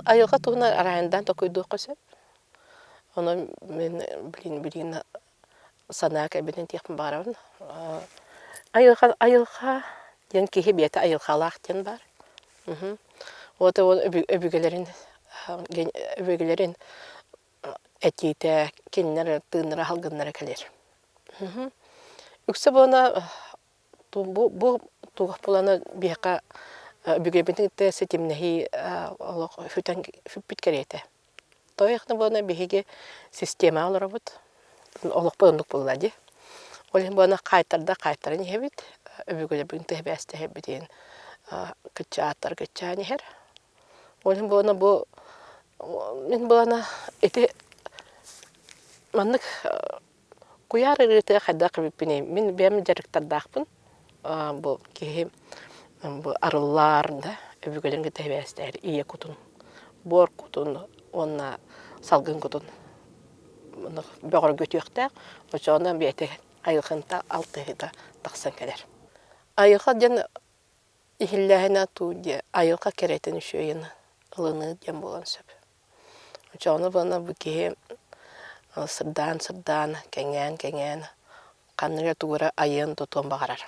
Айылға туына арайындан токойду қосып. Оны мен білін санаа кәбінен текпін барабын. Айылға ден кейі беті айылғалақ ден бар. Ота ол өбігелерін әтейті кенінер тыңнары халғыннары кәлер. Үксі бұна бұл туғақ боланы бейқа өбігебінің сетімнәхи хүппіт кәреті. Тояқны бұна бейге система алыр бұд. Олық бұлындық болады. Олың бұна қайтарын ебет. Өбігелердің тәбәсті ебеден күтчааттар күтчааны хер. Олың бұна бұл мен бұна еті маннық құяр үріті қайда қыбіппіне. Мен бәмі жарықтардақпын. Бұл кейі арылларында өбігелердің тәбәстер ие күтін, бор күтін, онна салғын күтін. Бөғір көтіқтәк, өшіғынан бәйті айылғында алтығыда тақсан кәдер. Айылға ден ихілләхіна туыде, айылға керетін үшөйін ылыны ден болан сөп. Өшіғаны бұны бүкеге сырдан, кәңен, қанырға туғыра айын тұтуын бағарар.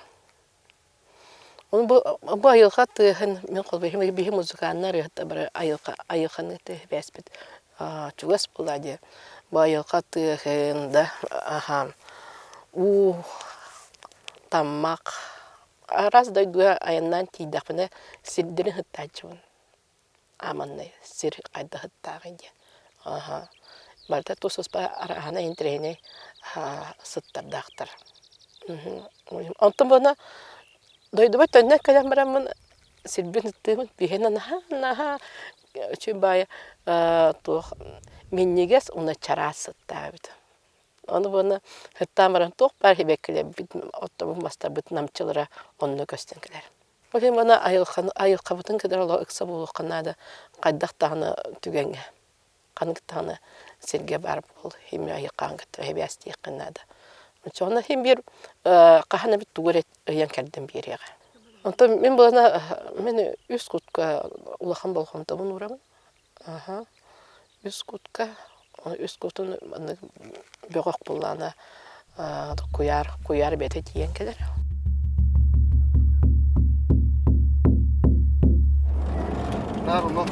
Бұл айылға тұғын, мен қолбайым бейі музыканнар өтті бір айылғаны бәспет чугас болады. Бұл айылға тұғын да таммақ. Араз дойдуға айыннан тейдақпыны сирдерін хыттачуын. Аманны сир қайды хыттағы де. Барда тұсыз ба арағана ентрейіне сыттардақтыр. Онтын бұны дойдуба төнне кәлем барамын сирбін үттімін бейхен наха үчін бай меннегес оны чара сыттағыды. Оны бұны хыттамырын тоқ бар хебеккілер оттобын бастар бұт намчылыра онны көстен кәлер. Олен бұны айылқа бұтын кәдір олы ұқса болуқынады қайдақтағыны түгенге. Қанықтағыны сирге барып ол хеме айыққан кәтір хебясты еқінады. Оны хем бір қағаны біт түгір өйен кәрден береға. Мен бұлана үз құтқа ұлақан болғанда бұн ұрамын. Үз құтын бөғақ бұлана құяр бәті дейін кәдір. Нарынық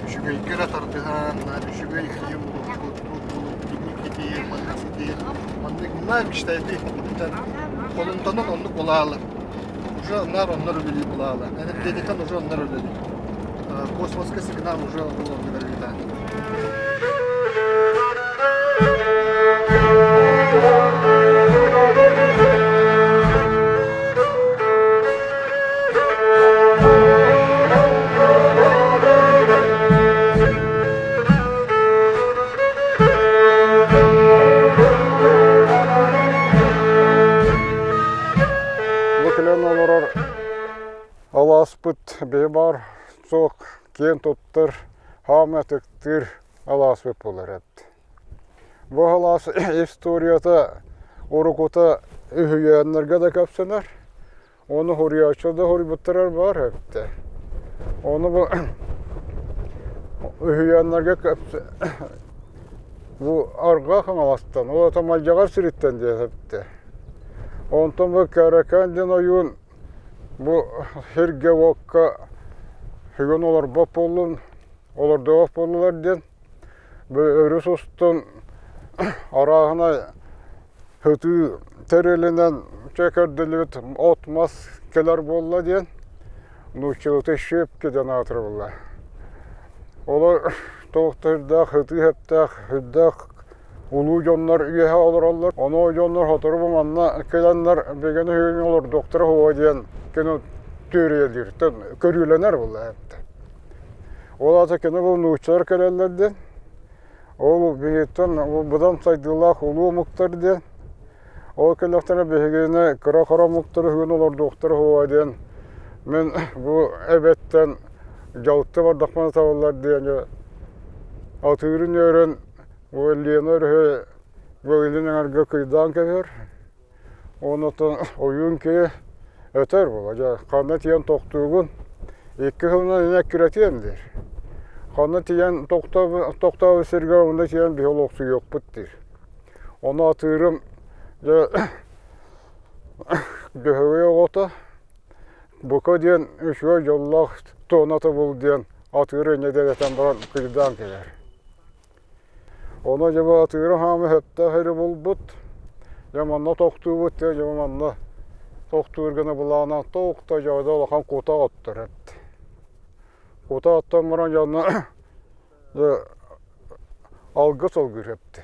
үшігей кері тартыған, үшігей қиым кетейін, маңыз кетейін. Маңыз кіштайды қолынтанын онлық болағылы. Уже нар онлар өлі болағылы. Әніп дедекан уже онлар өлі. Космосқа сигнал уже болағылы бәргеді. Аласпыт бейбар, соқ, кен тоттыр, хамәтіктір аласпыт болар әдді. Бұл алас историята орықута үйенлерге де көпсінер. Оны хорiyachılda hoributlar var әдді. Оны бұл үйенлерге көпсінер. Бұл арға қаңаластан, ол атамалжағар сүреттен де әдді. Ondan bu kerekenden oyun bu herge vakka hügen olar bap olun, olar doğap olurlar den. Bu örüs ostun arağına hütü terelinden çekerdilibit otmaz keler bolla den. Nuçılıtı şep keden atır bolla. Olar toğtırdak, hütü heptak, hüddak ulu jonlar üyehe olurlar. Onu jonlar hatırım anna kelenler begeni hügen olur doktora hova den. Kenu türeyedir, körülener bolla hepte. Ola kene bu nuçlar kelerlerden. O bihitten budan saydılar ulu muhtar den. O kelleftene behegene kara muhtar hügen olur doktora hova den. Men bu ebetten jaltı var dakmana tavallar diye atırın yörün bu elliyener bu elinin arga kıydan kever. Ondan oyun ki öter bu. Kanat yiyen toktuğun iki hılına inek küretiyendir. Kanat yiyen toktağı sergar onda yiyen bir oloksu yok bittir. Onu atırım göhöve ota. Buka diyen üçüge yollak tonatı bul diyen atırı ne devletten baran kıydan keler. Ona ceba atırı hamı hepte heri bul bit. Yamanna toktuğu bit ya yamanna toktuğurgana bulağına tokta jağda olakan kota attır hepte. Kota attan baran yanına algı solgır hepte.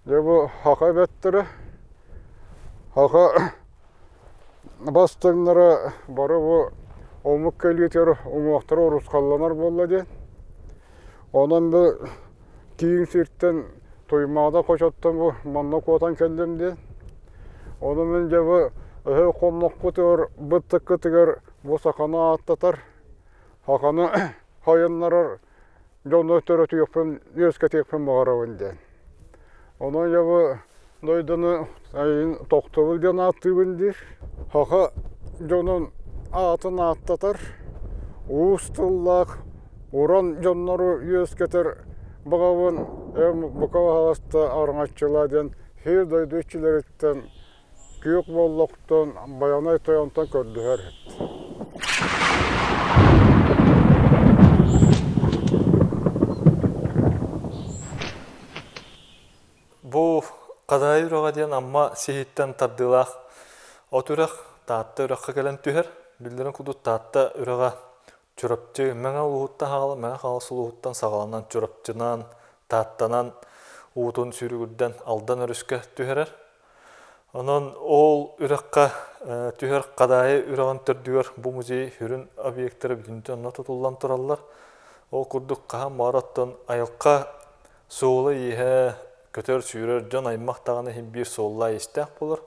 Ya bu haka bettiri. Haka bastığınlara barı bu omuk keliyetler, omuqtara orus kallanar bolla den. Ondan bu kiyin sirtten toymağda koşattan bu manna kotan keldim den. Onun önce bu öhe konmak kutuyor, bıttık kutuyor, bu sakana atlatar. Hakanı hayınlarar, jonda törötü yokpen, yüzket yokpen bağıravın den. Onun önce bu doydunu toktuğul den attı bildir. Haka jonun atını atlatar, uğustılak, uğran jonları yüz keter bağavın, bukava havasta arınaççılardan, her doydu içileritten, kıyık bolluktan, bayanay toyantan kördüher. Bu kadayı ürağa diyen amma sihitten tardılaq, oturaq, taatta üraqqa gelen tüher, bildirin kudu taatta ürağa çöröpçü, məŋə uğutta hağalı, məŋə xalısı uğuttan sağalanan çöröpçünan, taattanan, uğutun sürügüdden aldan örüske tüherer. Onun ol üraqqa tüher kadayı ürağın tördüger bu muzeyi hürün obyektleri bütünce ona tutullan turallar. O kurduk qaha marattan ayılqa soğulu ihe kötör sürür, jon aymaq tağını hem bir soğulla istek bulur.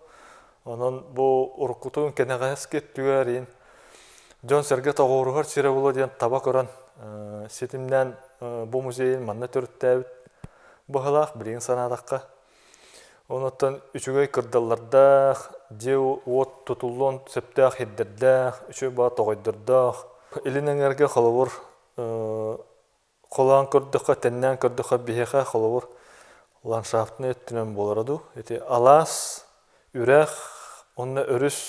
Onun bu urkutun keneğes kettügerin Jon serge toğuruğar sire bulu diyen tabak oran setimden bu muzeyin manna törüttəbit buhalaq bilin sanadaqqa. Ondan üçügey kırdallardaq, jew ot tutullon septaq hidderdaq, üçü ba toğaydırdaq. Ilinengerge xolubur qolan kırdıqqa, tennen kırdıqqa biheqa xolubur landşaftını öttünen bolaradu. Eti alas, ürək, onna örüs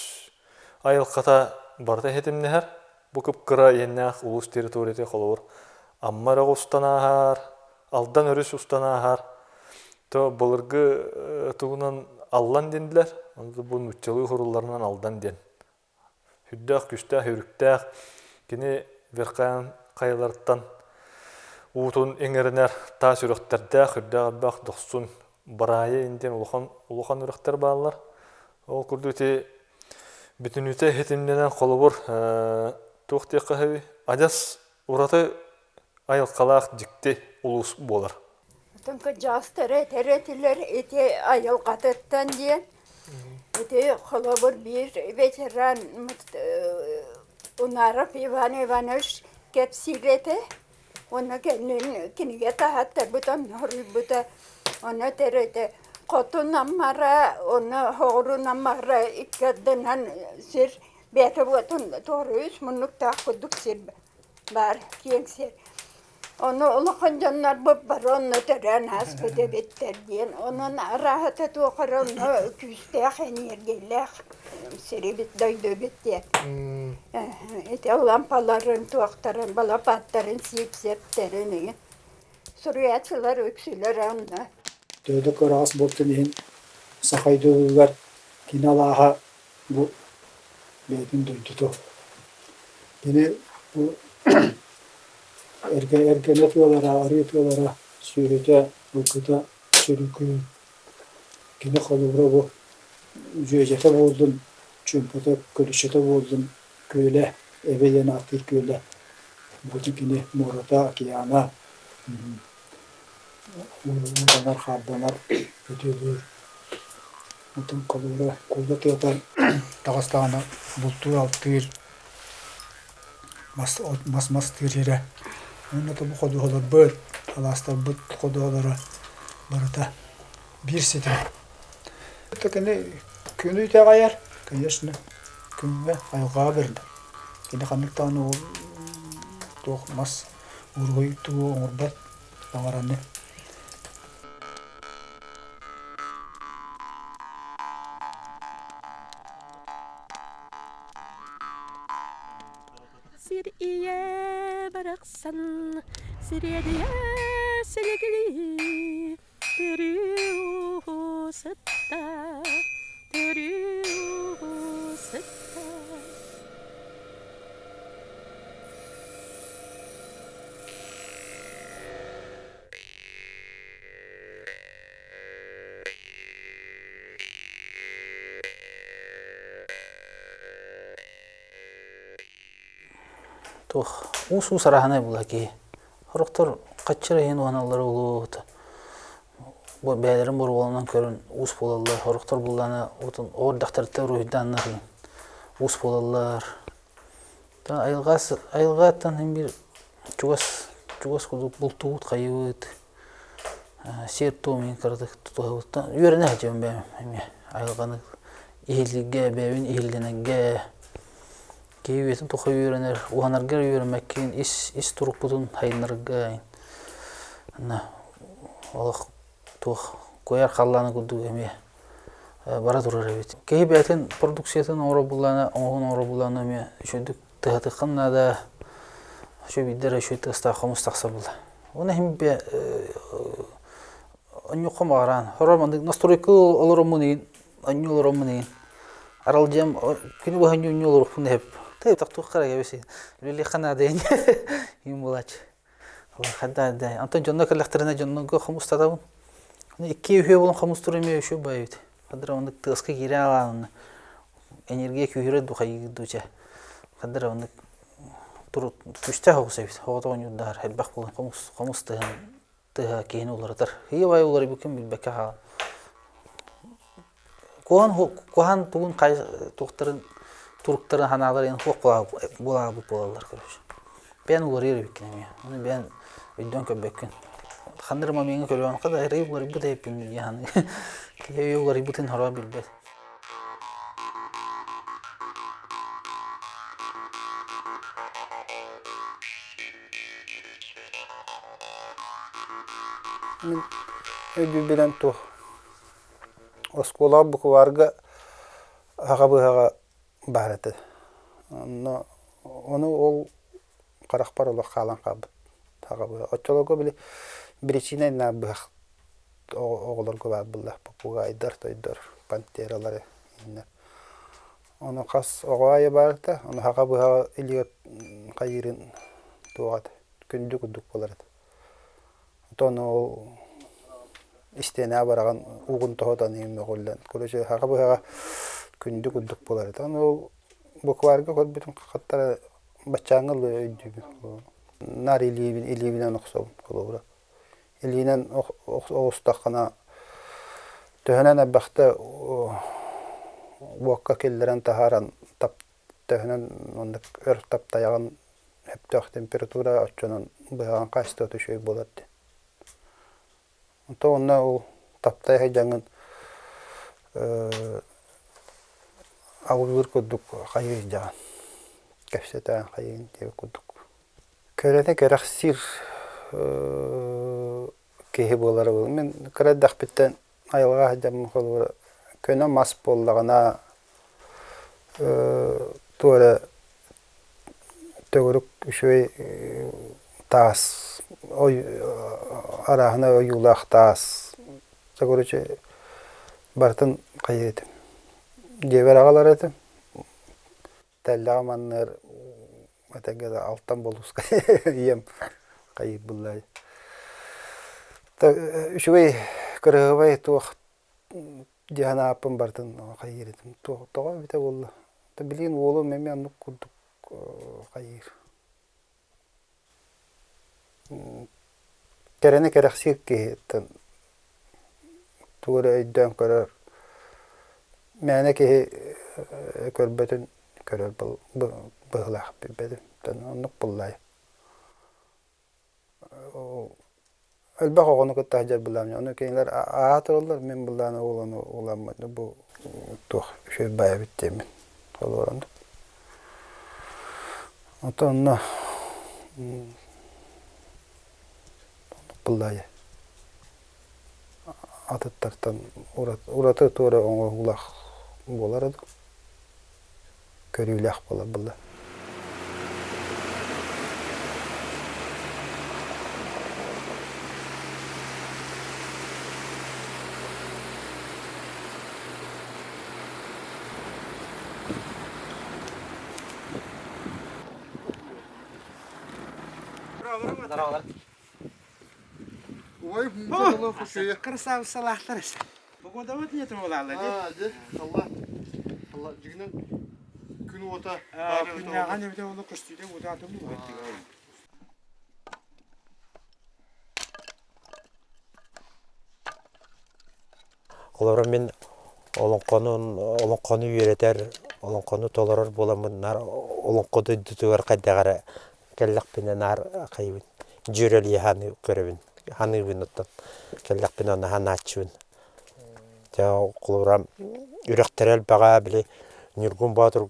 ayılqata barda hetimneher. Bu kıpkıra yennaq ulus territoriyete xolubur. Ammara ustanahar, aldan örüs ustanahar. To bulurgu tuğunan allan dendiler. Bu nutçalığı hurullarından aldan den. Hüddaq, küstaq, hürüktaq. Kini verqayan qayılardan uğutun eŋeriner ta sürükterdaq, hüddaq albaq doqsun baraya inden uluqan ürüktер bağlar. O kurdu iti bütünüte hetimlenen xolubur tuğtiqqa hevi. Ajas uratı ayılqalaq dikti ulus bolar. Çünkü jaz teretiler eti ayıl qatattan diyen. Eti xolubur bir veteran Unarap Ivan Ivanoviç kepsilete. Ona kendini kinige tahatta butam horributa. Ona terete qotun amara, ona horun amara ikkadan sir bete butun torus munuk ta kuduk sir bar kiyen sir. Onu olakın canlar babbar onu tören hasbede bitter diyen. Onun rahatı tuğar onu küste henir gelek. Seri bit daydı bitti. Ete lampaların tuğaktarın, balapatların sipsepterini. Suriyatçılar öksüler onu. Dödü kırağız boltun ihin sakaydılar kinalaha bu bedin duydu. Yine bu ergenet yollara, arayıp yollara sürüde, uykuda sürükü. Yine kalubra bu cücete bozdun, çömpete, kölüşete bozdun, köyle, eve yeni atır köyle. Bütün yine morata, kiyana, Uğurlar, hardalar ödüyorlar. Bütün kalura kullak yatar. Dağıstağına bultuğu altır. Mas tır yere. Onu da bu kodu olur böl. Alasta bu kodu olur. Burada bir sete. Tekene künü de ayar. Конечно. Künü ayığa verdi. Yine kanıktan o doğmaz. Urgoy tuğu orbat. Ağaranne. Sir iye baraksan, sirediye siligli, teriu setta, teriu setta. Тух, усу сарахана булаки. Хорохтор каччара ен уаналар улуут. Бу бәлерин борголунан көрүн ус болалар. Хорохтор булланы утун ордактарта руйданнар. Ус болалар. Та айылгаттан hem bir чугас кудук бултуут кайыт. Сер томин кырдык тутугутта. Юрene hacım ben. Айылганы ихилге бәвин ихилденеге. Кейветин тухай үйренер, уанаргар үйренмеккен, ис турук будун хайнарга. Ана, олық тух кояр қалланы күдді әме бара тұрар әбет. Кей бәтін продукциятын ора булланы, оғын ора булланы әме шөйдік тұғытыққынна да шөй биддер шөйді ұстақымыз тақса бұлды. Оны әме бә аню қомағаран. Хорамандық настройка олырымын олырымын Аралжам, күні бұл аню олырымын әп. Тәйіп тақтуқ қараға бәсі. Лөлі қана дейін. Юм болач. Хадда да. Антон жонна каллахтарына жоннага хомус тадабын. Икки үйе болон хомус турыме үшө байыт. Хадра онды тыска кире аланы. Энергия күйрө духай дуча. Хадра онды тур күчтө хогусайбыт. Хогото онюдар хелбак болон хомус тыга кейин олардар. Хие бай олар бүкүн билбекке ха. Кохан тугун кай токтарын Турктарын ханаларын хок болалар көрөш. Ben олар ербеккен эме. Аны ben өйдөн көбөккөн. Хандырма мени көргөн када рей олар бу деп яны. Кээ олар бутын хара билбет. Мен өйдү билен тух. Оскола букварга агабыга барады. Оны ол қарақпар олы қалан қабыт. Отчолого білі біречіне набық оғылар көбәр бұлда. Попугайдар, тойдар, пантералары. Оны қас оғайы барды. Оны хағабыға илиот қайырын туғады. Күнді күдік боларады. Оны ол істене бараған уғын тоғыдан ең оғылдан. Көрөші хағабыға күнді күдік боларады. Оны букварга код бүтүн каттара бачаңыл өйдү. Нар илибинен оксоб колобра. Илинен остакына төһөнөн абакта бокка келдерен тахаран тап төһөнөн ондак өр тап таяган хептөх температура очонон байган качты төшөй болот. Онна ол таптай хайжаңын Ağır kuduk kayı can. Kefseten kayın diye kuduk. Körede gerek sir кеһи болары бол. Мен кыраддах биттен айылга хадам холура көне мас боллагана туара төгөрүк үшөй тас ой арахна оюлах тас төгөрүчө бартын кайет. Дебер агалар эти. Тәлләгә маннар атагада алтан болуска ем кайып буллай. Үшөй кырыгыбай тух дияна апым бартын кайырдым. Тога бите болду. Билген олу мен аны курдук кайыр. Керене керексик кеттен. Тугара өйдөн көрөр. Мәне ки көрбөтүн көрөр быглах бедим. Тан онук буллай. Элбак огону кыттажар булам. Аны кейлер аатырлар мен булланы оланы уламады бу тох шөй бая биттем. Олоранды. Отонна буллай. Атыттартан ураты тура оңгулах болар еді. Көрүләк бола булла. Ой, было хушие. Красавцы салахтар. Бүгін да өтіне етім олалы. Allah jiginen gün ota. Күннаған емде оны күштейден өте атымын өттігі. Олар мен олонқону үйретер, олонқону толарар боламын, нар олонқоду дүтігер қайдағара келлақ пенен нар қайбын. Жүрелі ханы көребін, ханы бұнаттан келлақ пенен ханы ачыбын. Құлырам үректерел баға біле нүргін батыр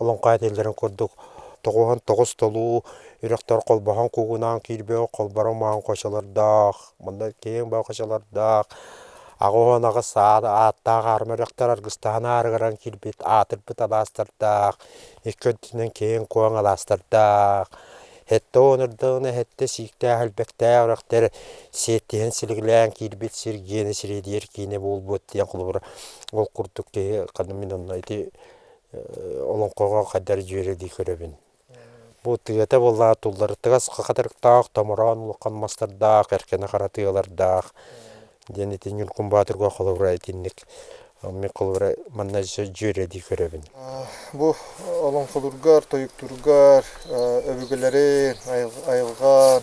олонқай телдерін көрдік. Тоғуған тоғыз толу үректер қолбаған көгінан келбеу қолбарың маған қошалардақ, мұнда кейін бау қошалардақ. Ағуған ағы сады аттағы армырықтар арғыстағын арғыран келбет атырбыт аластырдақ. Еккөндінен кейін көң аластырдақ. Хетті онырдығыны хетті сүйікті әлбекті әріқтер сеттен сілгілән келбет сергені сіредер кейіне бол бұд деген құлыбыр. Ол құрдық кейі қанымен онайды олонқоға қадар жүйреді көребін. Бұл түйеті болла тұлдары тығыз қақадырықтақ, тамыран ұлыққан мастырдақ, әркені қаратығылардақ. Денетен үлкін батырға қолыбыра етінлік. Мен қолыбыра манна жүйреді көребін. Bu olan xolurgar, toyukturgar, övgüleri, ayılgar,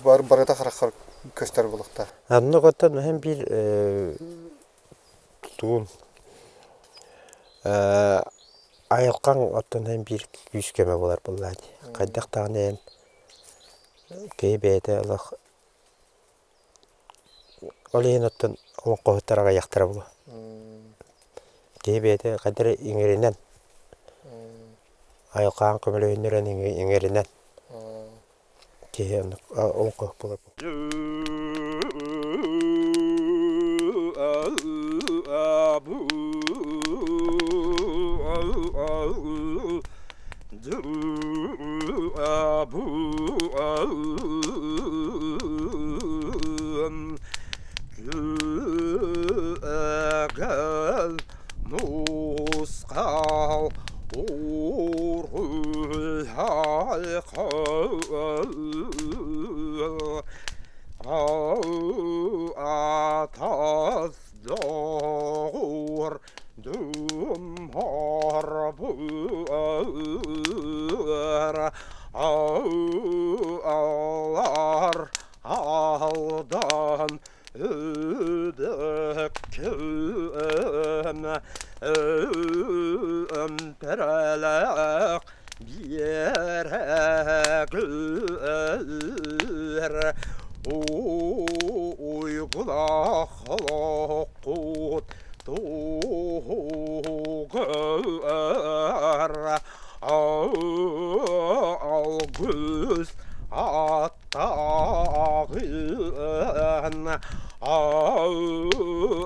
barata xarakar köster bulukta. Anны qotan hem bir tuğun ayılqan otan hem bir yüzkeme bolar bulladı. Qaydaq tağınen keybeyde Allah oleyin otan onun qohuttarağa yaqtara bulu. Keybeyde qadar ingerinden ayılqan kömülöynürен ingerinden keyin onun qoh bolar.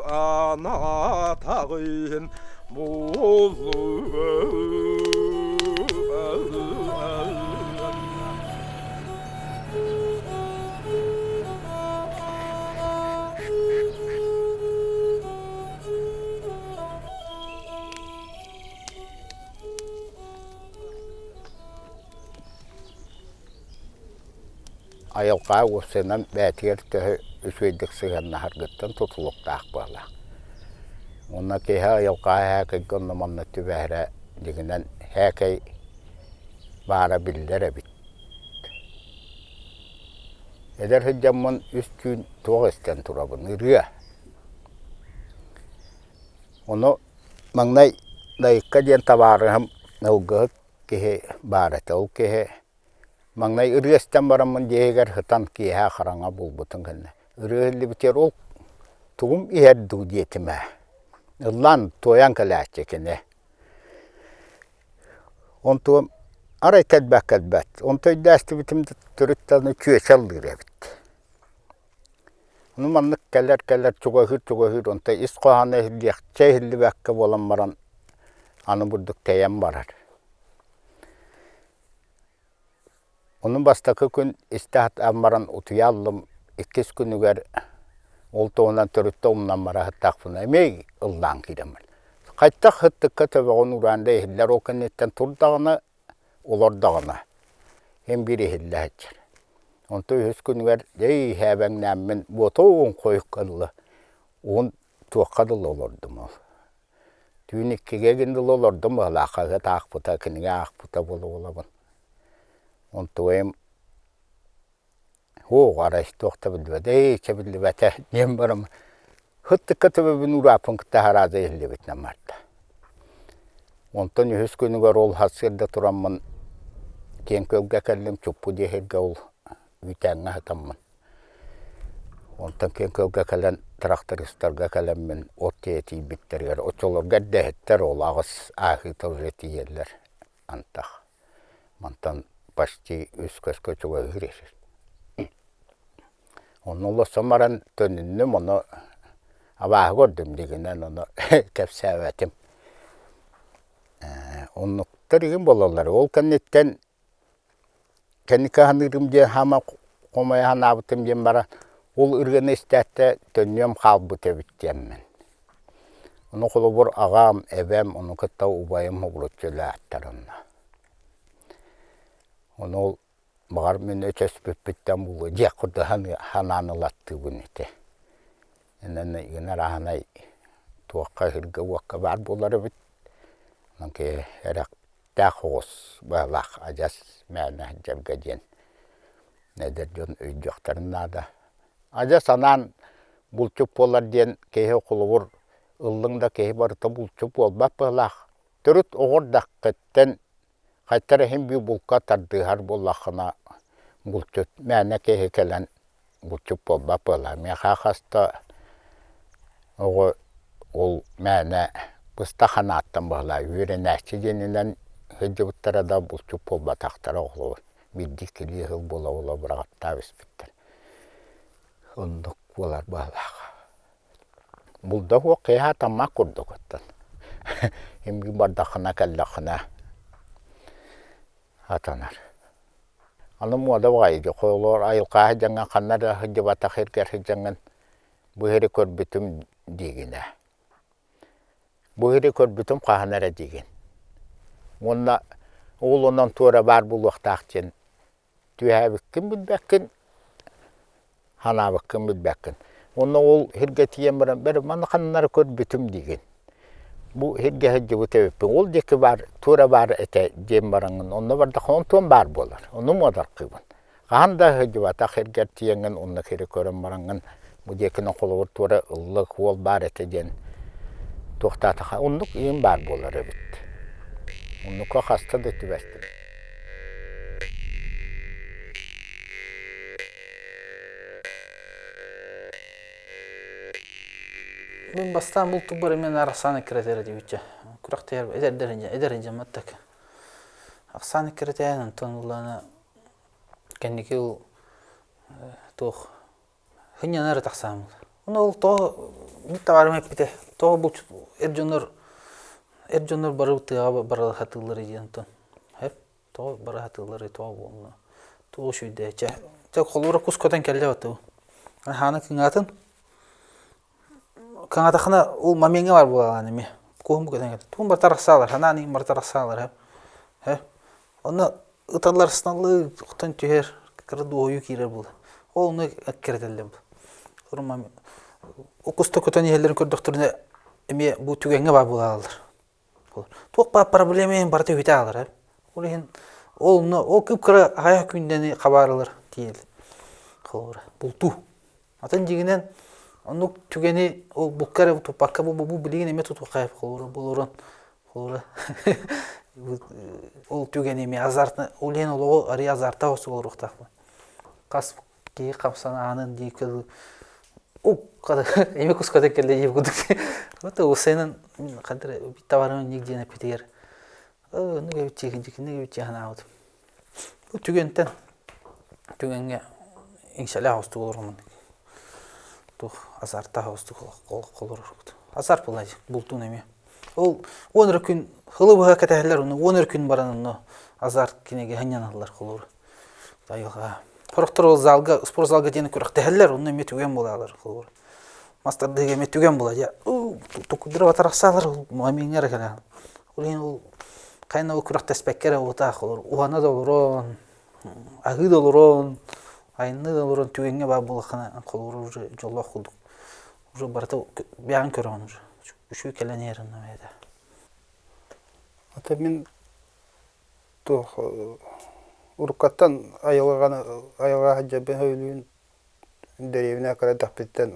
ана тағын болу. Ayılqa olsaynan bәтігер төхі үшөйдік сығанна харгыттан тұтылықтақ бала. Онна кейі ayılqa әкігі онна манна түбәрі дегінен әкей бара білдер әбіт. Эдер хүддемін үст күн тоғыстен тұрабын, үрге. Оны маңнай дайыққа ден табарығым науғық кейі барыты, ол кейі маңнай үргестен барамын дейгер хытан киһә хараңа булбутын генә. Үргелли битер ол тугум иһәрду диетиме. Ыллан тоян калачы кене. Он туым арай кәдбәт. Он тойдасты битим төрөттәне көчәлдер бит. Уны маннык кәләр чугахыр он та исқоханы хилдиякчә хилдибәккә болан баран аны бурдук тәян барар. Onun bastaki gün istahat ammaran utuyallım 2 günüger oltoğundan törütte ondan bara hıttaqfına emey ıldan kiremel. Qaytaq hıttıkka töbeğin uranda ehiller o kennetten turdağına olordağına. Hem bir ehiller hıtçır. Onto 100 günüger dey heven nämmin botoğun koyuk kıllı. On tuğkadılı olordum ol. Tüyün 2'ge gindil olordum ılaqağı taqputa kinige aqputa bolu olabın. On to'yim ho arash to'xta bildi chabildi bata nem baram hıttı katıbı bin urapın kıta haraza ehli bitne marta ondan 100 günüge rol hasırda turamın ken kölge kellim çupu deherge ol ütəngə hatamın ondan ken kölge kelen traktoristarga kelemmin ot eti bitterger oçolor gadde hetter ol ağız ahi tavzeti yerler antaq mantan почти üsközkö çoğa girer. Onunla samaran tönünüm onu avah gördüm degenen onu kepsevetim. Onu tarigin bolalar ol kennetten kenika hanırım diye hama komaya hanabıtım diye bara ol ırgını istatte tönüyüm halbı tebittim ben. Onu kulubur ağam evem onu kıtta ubayım hobroçöle attarınla. Onu bağır men öçespep bitten bulu diye kurdu hananılattı bunu ete. Enen yine rahanay tuğakka hırgı vakka var buları bit. Nanki erak dağız bağlaq acas mene cevgediyen. Nedir diyon öydüktörün nada. Acas anan bulçup bolar diyen kehe kuluvur ıllığında kehe barıta bulçup olbap bağlaq. Türüt oğur dakketten Qaytara hem bir bulka tardığar bollaqına bulçut. Mene kehe kelen bulçup olbap bağlaq. Meha hasta ol mene bısta hanattan bağlaq. Ürenəçi denilen hıcıbıttara da bulçup olba taqtara oğlu. Bildikili yıl bola ola bıraqatta bispittir. Onduk bolar bağlaq. Bulda o keha tamma kurduk ottan. Hem bir bardaqına kellaqına atanar. Anım oda vaydı qoyulur ayılqa jangan qannar hıcıbata xirker hıcangan bu heri körbütüm digine. Bu heri körbütüm qahanara digin. Onna oğlundan tora bar bu vaqtaqçın tühəbikkin bilbəkkin hanabikkin bilbəkkin. Onna ol hirgetiyen bir man qannar körbütüm digin. Bu hirge hıcı tebipin ol deki var tura var ete jem barangın onna barda konton bar bolar onu modar qıbın qanda hıcı vata hirge tiyengin onna kiri körün barangın bu dekinin qolur tura ıllık ol bar ete jen toxtata onnuk iyim bar bolar ebit onnuk hasta da tübestir. Ben bastan bultu bari men arasana kreteri diyece. Kurakter ederince mattak. Aksana kreterin tonulana kendiki o toh hınyanara taksam. Ол то бит товарым хеппите. То бу эржонор барып тыга бара хатылар идентон. Хеп то бара хатылар то болну. То шуйде ча. Ча холура кускотан келде бату. Хана кыңатын. Кыңатахна ул маменге бар булган эми. Ком көтөн. Тун бар тарасалар, хананы бар тарасалар. Хеп. Оны ыталар сыналы октон түйер кырды ою кирер булды. Оны аккерделдем. Урмам укуста көтөн ерлерин көрдөктөрүнө эми бу түгөнгө бар булалар. Тук ба проблемен бар деп өтө алар. Ол кыпкыра аяк күндени кабарлар тиел. Колора. Булту. Атын жигинен ону түгени ол буккара тупакка бу билген эме тутуп кайып колора. Ол түгени эми азартны, олен олого ари азарта осулурукта. Кас ки капсана анын дикел када эми кускада келде жебгудук. Вот осенин кадыр бит товарын нигдене питер. Неге чехана аут. Бу түгенге иншалла остулурмун. Тух азарта остулурукт. Азар булай бултун эми. Ол 10 күн хылыбыга кетелер, 10 күн баранын азар кинеге ханyaналар кылыр. Дайга. Проктор залга, спорт залга дени көрөк телер, уну метүген болалар кылыр. Мастардыга метүген болат. Тукудыр батараксалар, мамиңер келе. Ул кайна көрөк теспеккер ота кылыр. Уана долорон, агы долорон, айны долорон түгенге бар булганы кылыр уже жолго кылдык. Уже барта бян көрөн уже. Şu kelenlerin neydi? Ata min to urukattan ayılga hacabı höylüğün derevine kadar dahpetten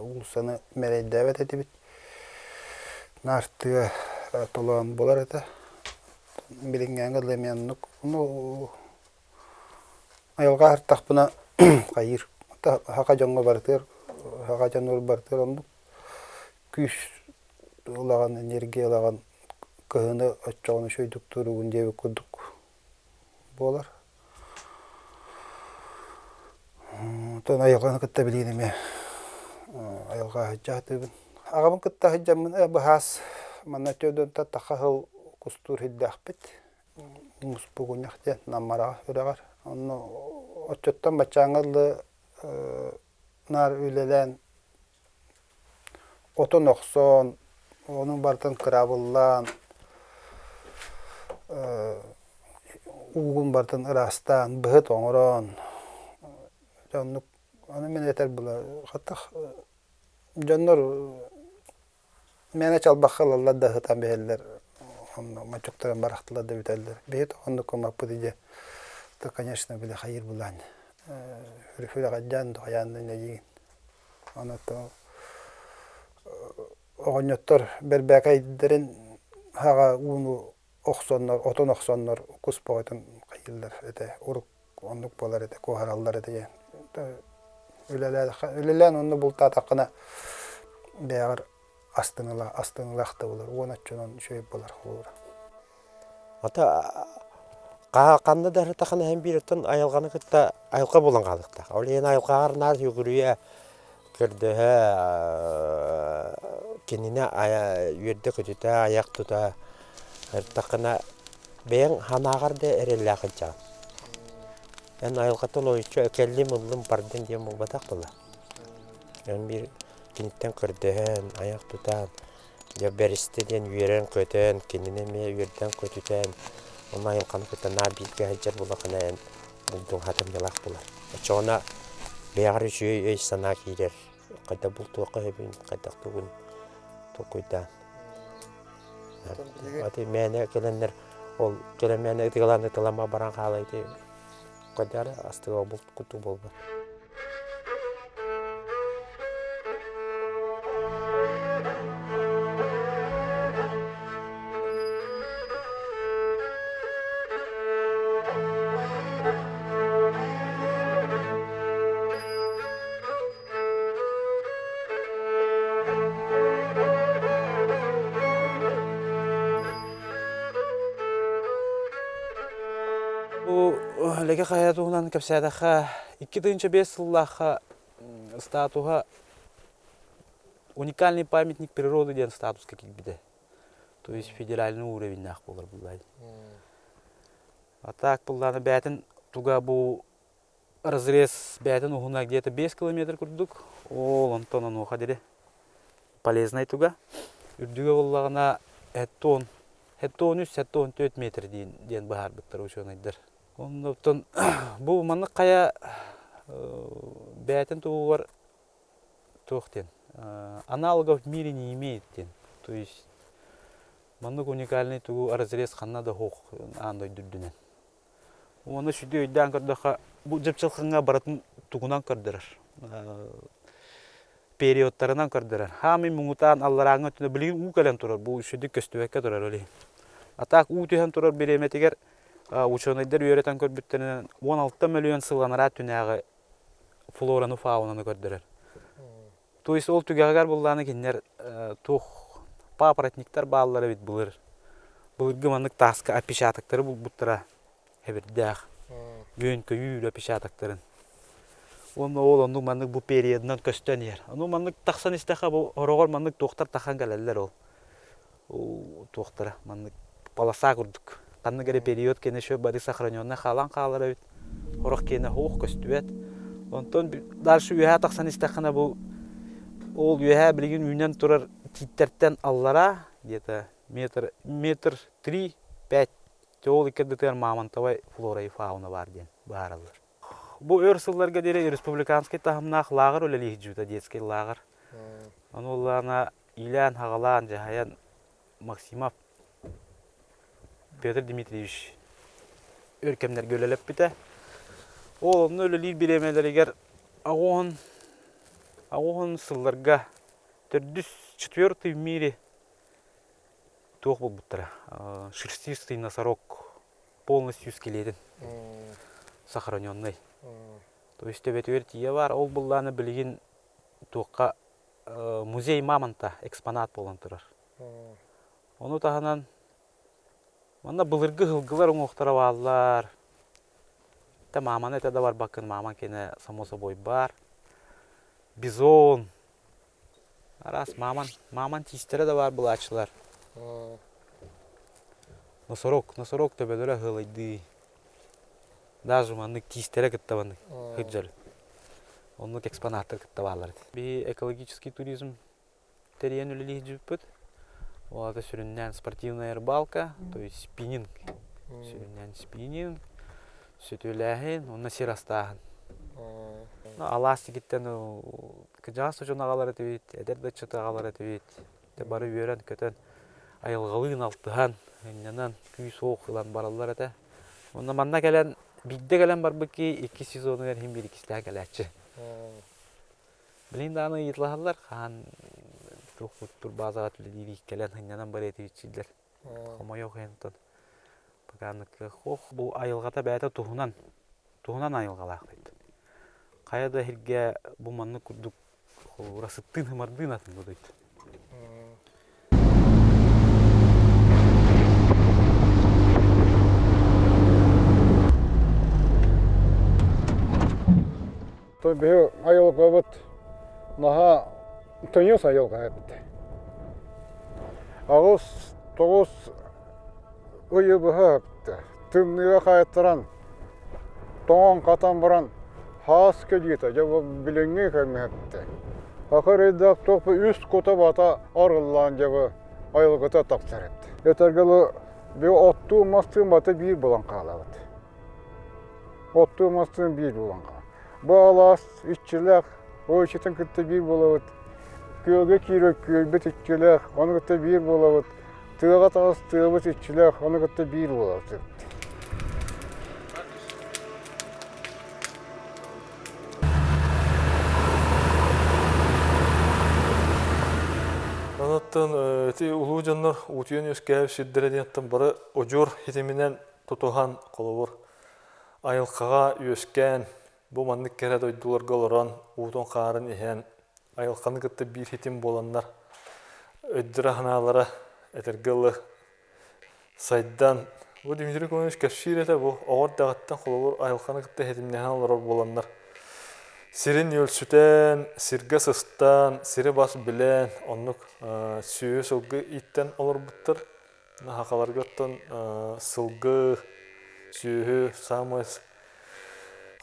ulusanı meleği davet edip nartıya tolan bolar ete bilingen gıdlamayanlık onu ayılga hartak buna kayır haka jonga bartır haka jonur bartır onu küş Улаған энергия лаган кыны аччаны шөйдүк туруун деп курдук болар. Тон айылганы кытта билген эме. Айылга хажатыбын. Агамын кытта хажамын бахас мана чөдөн тахыл кустур хиддахпет. Мус бугуньяхтен намара өрөгөр. Оны очоттан бачаңылы нар үлелен отон оксон onun bardan kırabıllan, uğun bardan ırastan, bıhıt oğuran. Onu men yeter bula. Hatta canlar mene çalbaqalarla da hıtan beheller. Onu maçuktaran baraktılar da biterler. Bihit onu komak diye. Da конечно bile hayır bulan. Hürüfüle qadjan doyandan ne Onu da Oğunyottor berbekaydirin haga unu oqsonlar, oton oqsonlar kuspoytun qayıllar ete, uruk onluk bolar ete, koharallar ete. Ülelen onu bulta taqına beğer astınılaqta bolar. Onatçonan şöy bolar xolura. Ata qandı da taqına hem birton ayılğanı kıtta ayılqa bolan qalıqta. Oleyen ayılqalar nar yugurüye kirdi Kenine yerde kötüte ayak tuta takına ben hanagarda erellaqınca. En ayılqatan oyçu ökellim ılım pardon diye mulbataktılar. En bir kinitten kırdıhan ayak tutan ya beristeden yeren köten kenine me yerden kötüten ona ayılqanı köten nabilge hajar bulaqına en buldun hatam yalaq bular. Çoğuna beğer şey sana girer. Kada bultuqa hebin kada tugun Tokuyda. Ati mene gelenler ol gelemene etigalanı talama baran halaydı. Kadar astıga bult kutu bolba. Lege hayat olan kapsadaha 2-5 yıllığa statuha уникальный памятник природы деген статус каких биде. То есть федеральный уровень нах болар булай. А так булланы бәтін туга бу разрез бәтін угуна где-то 5 километр курдук. Ол онтон оха дере полезный туга. Үрдүгө буллагына хеттон 3-4 метр дейін бахар биттер ученайдар. Онтон бу манны кая бәтін тугугар тохтен. Аналогов в мире не имеет. То есть маннык уникальный тугу разрез ханна да хох андай дүрдүнен. Оны шүдө өйдән көрдөха бу жыпчылкынга баратын тугунан көрдөрөр. Периодтарынан көрдөрөр. Хами муңутан аллараңы түнө билген у келен турар. Бу шүдө көстөбекке турар эле. Атак у түһен турар береметигер ученыйдар үйрөтөн көрбүттөрүнөн 16 миллион сылганара түнөгө флораны фаунаны көрдөрөр. То есть ол түгәгәр булланы киннер тух папоротниктар баллары бит булыр. Булыргы маннык таска опечатактары буттара хебердах. Гөнкө үйрө опечатактарын. Onu manнык бу периодунан көстөнер. Onu маннык таксан истеха бу орогор маннык доктор тахан келелер ол. Доктора маннык полоса курдук. Канны кере период кене шө бары сохранённа халан калары бит. Орох кене хук көстүбет. Онтон дальше үйә таксан истехана бу ол үйә билген үйнен турар титтерттен аллара где-то метр 3-5 ол икедетер мамонтовой флора и фауна бар ден баралар. Бу өрсылларга дере республиканский тахымнах лагыр өлелих жута детский лагыр. Анулларна Илян Хагалан Жахаян Максимов Петр Дмитриевич өркемнер гөлелеп бите. Ол өлелих биремелеригер агон сылларга 4-й в мире тух был буттара. Шерстистый носорог, полностью скелетен, сохраненный. То есть тие бар, ол булланы билген тухка музей мамонта экспонат болан турар. Оны таханан манда былыргы хылгылар оңоқтара баллар. Та маман это да бар бакын, маман кене само собой бар. Бизон. Раз маман тистере да бар булачылар. Носорог төбелері ғылайды. Даже маннык тистере кіттаваны хыджал. Онлық экспонаттар кіттавалар. Би экологический туризм терен үлілі жүппіт. Олады сүріннен спортивная рыбалка, то есть спиннинг. Сүріннен спиннинг, сүт өләхін, онна сирастағын. Аласты кеттен кыжас ұжын ағалар әтөвет, әдерді чыты ағалар әтөвет. Бары үйерен көтен айылғалығын алтыған, өнненен күй соғық ұлан баралар әті. Онна манна кәлен, бидде кәлен бар бұки 2 сезоны әрхем бір ikisi кәләтші. Білін даны етілағалар, қан тұқ тұр базаға түлі дейік кәлен өнненен бар әтөветшілдер. Қома yok ентон. Бұғанықы қоқ бұл айылғата бәйті тұғынан айылғалақ дейді. Қаяда хирге бұл манны күрдік расыттын хымардын атын бұдайды. Беу айылға бұд наға түнес айылға әбді. Ағыз 9 ұйы бұға әбді. Түмніге қайттыран, тоңын қатан бұран, хас кәдеті, жабы біліңге кәмі әбді. Ақыр едақ тоқпы үст көті бата арғылан жабы айылғыта тақсар әбді. Етергілі беу отту мастың баты бір болан қалабыд. Отту мастың бір болан қалабыд. Bu alas, işçiler, o işçiden kıtta bir bolavut. Köyge kirek, köybet işçiler, onu kıtta bir bolavut. Tığağa tağız, tığabıt işçiler, onu kıtta bir bolavut. Anlattın, ulu canlar, uçuyan yüzgev şidderediyattan bari ocur hitiminen tutuhan kolubur. Ayılkağa yüzgen, bu mandık kere doydular galoran, uğdun qarın ihen, ayılkanı kıttı bir hitim bolanlar. Öddürü hanalara etergılı saydan. Bu Dimitri Konuş kefşir ete bu ağır dağıttan kolubur, ayılkanı kıttı hitimden hanalar bolanlar. Сирин өлсүтен, сирге сыстан, сири бас билен, оннук сүйө сылгы иттен олар бұттыр. Хақаларғаттан сылгы, сүйө, самыз,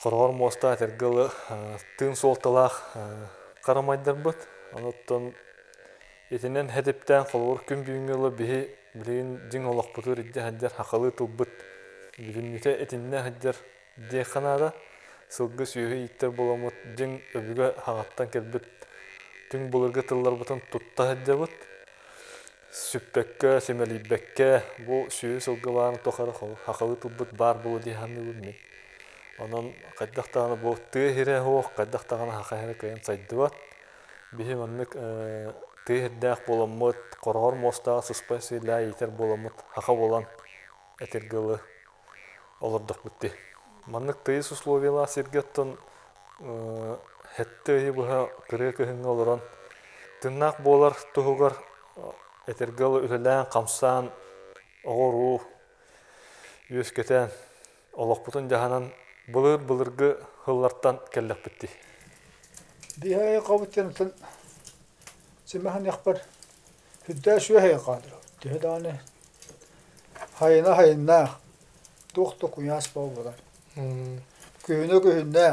қорғар моста тергілі тың солталақ қарамайдар бұт. Оныттан етінен хәдіптен қолғыр күн бүйінгілі бігі білген жин олақ бұтыр едде хәддер хақалы тұл бұт. Бүгіннете етінне хәддер де қанада. Сылгы сүйі иттер боламыт, жин өбігі хағаттан келбіт, түң бұлырғы тыллар бұтын тұтта әдді бұт. Сүппекке, семелейбекке, бұл сүйі сылгы барын тоқары хақалы тұлбыт бар бұлы дейханны көрмей. Онан қайдақтағаны бұл тұғы хире хоқ, қайдақтағаны хақа хире көйен сайды бат. Бейі мәнмік тұғы хирдәқ боламыт, қорғар мостаға сұспай сөйлі етер боламыт, хақа болан әтергілі олырдық бұтты. Маннык тыйыс условиялар сиргеттен хетте бұға кірі көхіңі олыран. Тыннақ болар тұғығар әтергілі үлілән, қамсан, оғыру, өскетен, олақпытын жағанан бұлыр-бұлырғы ғыллартан кәлләк бітті. Бейхай қабыттен семахан яқпар хүдді шөйхай қадыр. Деданы хайына тоқты құяс бау болар. Күйіні күйінне,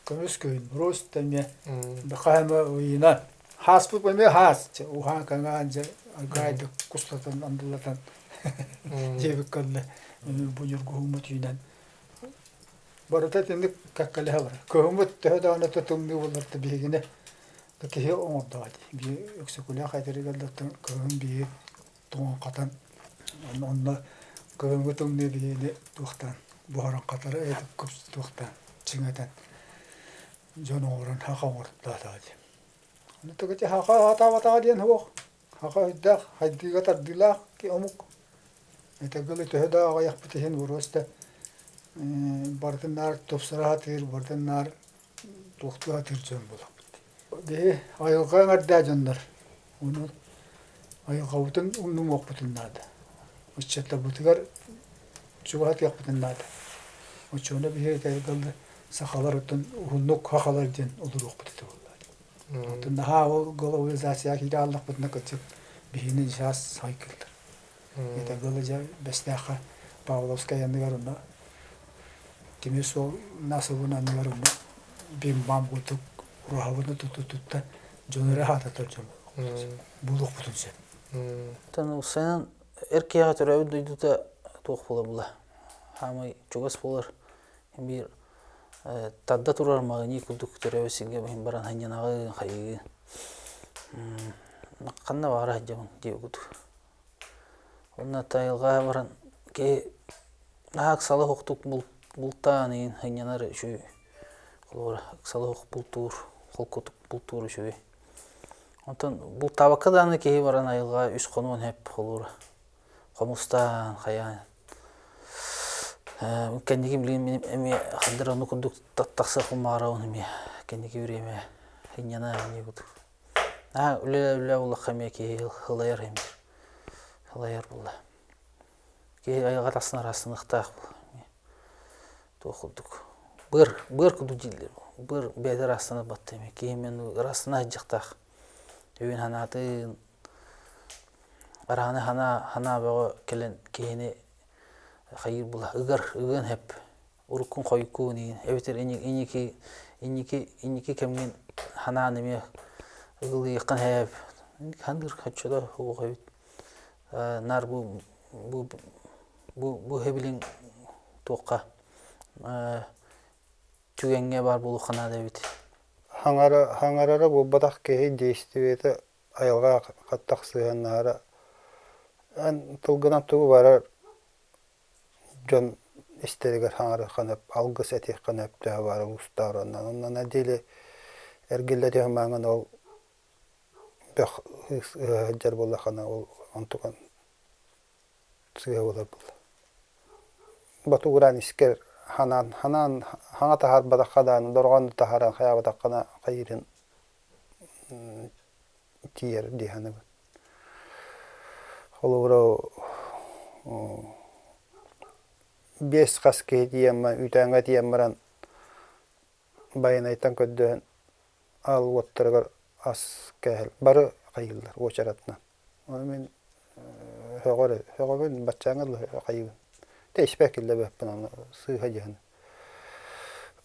күміс күйін, бұрыс тәме, бұқаймы ойына. Хас бұл бәме хас, ухан қаңған жа, ғайды құстатын, андылatan жебік көлі, бұнырғы ғумыт үйінен. Барыта тендік кәккәлі бар. Көміт тәді анаты тұмды оларды бейгіне, кехе оңырдағады. Бей өксікілі қайтыры кәлдіктің көмін бейі тұңын қатын. Онына көмі тұмды бейіне тұқтан. Бұхаран қатары әйтіп көпсі тұқтан, чыңатан. Жон оғырын хақа оғырдады. Оны түгіте хақа атава дейін оқ. Хақа үддәқ, хайдыға тардылақ ке омық. Әтәгілі төхеді аға яқпытыхен бұрысты. Бардынлар топсыра атыр, бардынлар тоқтыға атыр жон болақ бұтты. Бе айылға аңарда жондар. Оны айылға бұтын ұнның оқ бұтынлады. Үстетті бұтығар чугат яқпытынлады. Очоны бие тәйгілді сақалар өттін ұғыннық хақалар ден ұлыр оқпыты болады. Оттын наға ол глобализация кейді аллақ бұтына көтсіп бейінің жас сайкылдыр. Етәгілі жа бәстәқі Павловска янығар ұна демес ол насыбын анығар ұна беймбам бұтық ұрағыны тұтта жөнірі хататыр жөн бұл оқпытын сен. Тәні ұсайнан әркеға түрәуі дүйдіті тоқ бола бұла. Хамай чугас болар. Bir tadda turar mağını kulduk törevesiga benim baran hanyanağı hayı. Kanna var hacamın diye kudu. Onna tayılga baran ki nak salı huktuk bultanin hanyanar şu. Kolora salı huk bultur, kolkutuk bultur şu. Ondan bu tabakadan ki baran ayılga üst konun hep kolora. Komustan hayan. Кәнеге білген әме қандыр оны күндік тақтақсы қылмағыра оны ме кәнеге өреме хиняна не күдік. Үлі олақ әме ке ғылайар әмір. Ғылайар бұлла. Ке айға тасын арасын ұқтақ бұл. Тоқылдық. Бір күді дейлер. Бір бәді арасына батты әме. Ке мен арасына жықтақ. Өйін ханатын. Араны хана бағы келен кейіне hayır bula ıgın hep urukun koyku ni eveter iniki kemin hananımı ıgılı yakın hep handır kaçıda o hayır nar bu hebilin toqa tügenge var bulu hanada evet hangara bu badak kehi değiştirdi ayılga kattak sığanlara an tılgınan tuğu var John istedir hangi kanıp algı seti kanıp da var ustalarından ondan adili ergilleri hemen o bir cerbolla kana o antukan sığıyorlar bu. Baturan isker hanan hanga tahar badakadan dorgan taharan hayata kana kayrin tiyer dihanı. Olur Бес қаске деймін, үйтәңі деймін, байын айтан көдді ал оттаргар ас кәһел бары кайылдар очаратна. Аны мен хөгөр бачаңыл кайыл. Тейспекилде беппен аны сыйга жан.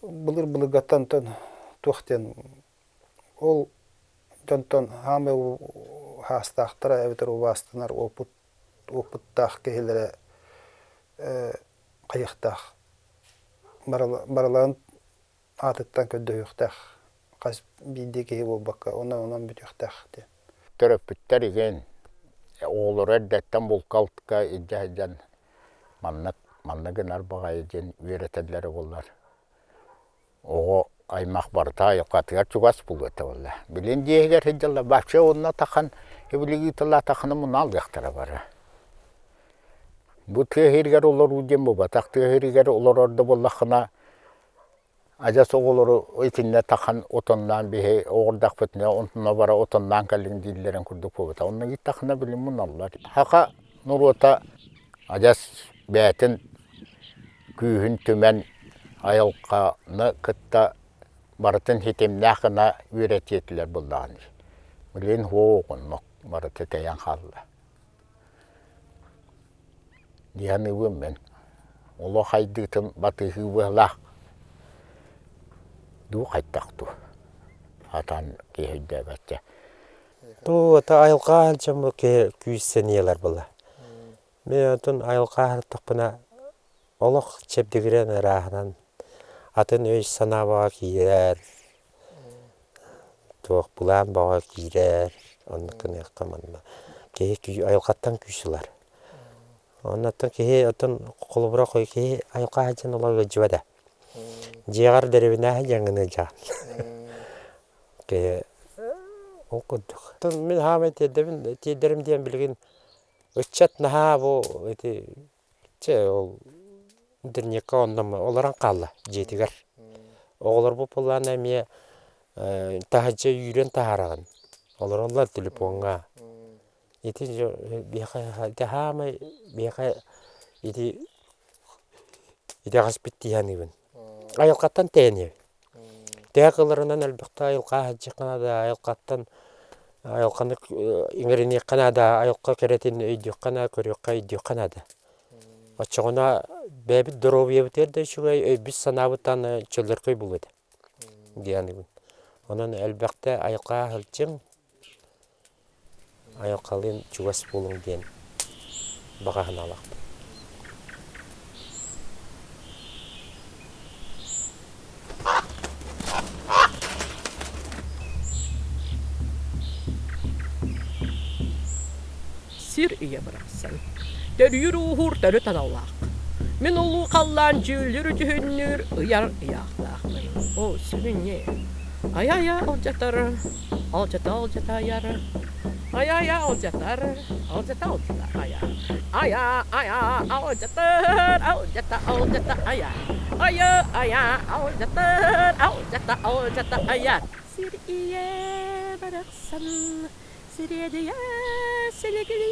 Булыр гаттантан тухтен ол тонтон хаме хастахтара эвтер убастынар опуттах кехелере кайыктах баралан атыттан көдөйүктах кас бидеге болбакка онан бүтүктах де Төрөпүттер иген оолор эрдеттен булкалтка иддәдән маннагын арбага иген үйрәтәдләре буллар. Ого аймак барта якатыгар чугас булгата булла. Билен дегер хиддалла бакча онна тахан эблиги тала таханы мунал яктара бара. Бу tehirger олар удем бу батак tehirger олар орда буллахына ажа соголору өйтинне тахан отоннан бихе ордак бетне онна бара отоннан калин диллерен курдук бу. Онна гит тахана билен муналлар. Хака нурота ажас бәтин күйүн төмен айылқаны кытта барытын хитемнәхына үйрәтетілер бұлдағын. Білен хоғын барыты тәйен қалды. Дияны өмен. Олы қайдығытын батығы бұлақ. Ду қайттақты. Атан кейді бәтті. Ту ата айылқа алчамы күйіссен елер бұла. Мен отын айылқа артықпына олық чепдігірен рағынан атын өз сана баға кейер, тоқ бұлан баға кейер, онықын еққаманына. Кейі айылқаттан күйсілер. Оннаттан кейі отын қолыбыра қой кейі айылқа ажын оларға жуада. Жеғар дәребіне жаңыны жағын. Кейі ол күрдік. Мен хаме тедерімден білген өтчат наға бұл ол дірнекі оннамы оларан қалла жетігер. Оғылар бұл пұлланы әме тағаджа үйрен тағарағын. Олар телефонға. Еті хамай беқа еті ғаспетті яныгын. Айылқаттан тәйіне. Тәғыларынан әлбіқті айылқа жыққанада айылқаттан айылқаны еңіріне қанада айылқа керетін өйдек қана көрекқа өйдек қанада. Açığına bebek dorobiye biterdi şuraya biz sanabıtan çöller köy buluyordu. Yani onun elbette ayakta halçın ayakkalın çuvas bulun diyen bakahın alak. Sir iyi bıraksan. Dörüyür uğur dörü tanallaq. Min olu qallan cüllür cühünnür ıyar ıyaqlaqmın. O sürünye. Ay alcatar. Alcata ayar. Ay alcatar. Alcata ayar. Ay alcatar. Alcata ayar. Ay alcatar. Ayar. Sir iye bıraksan. Sir diye selegili.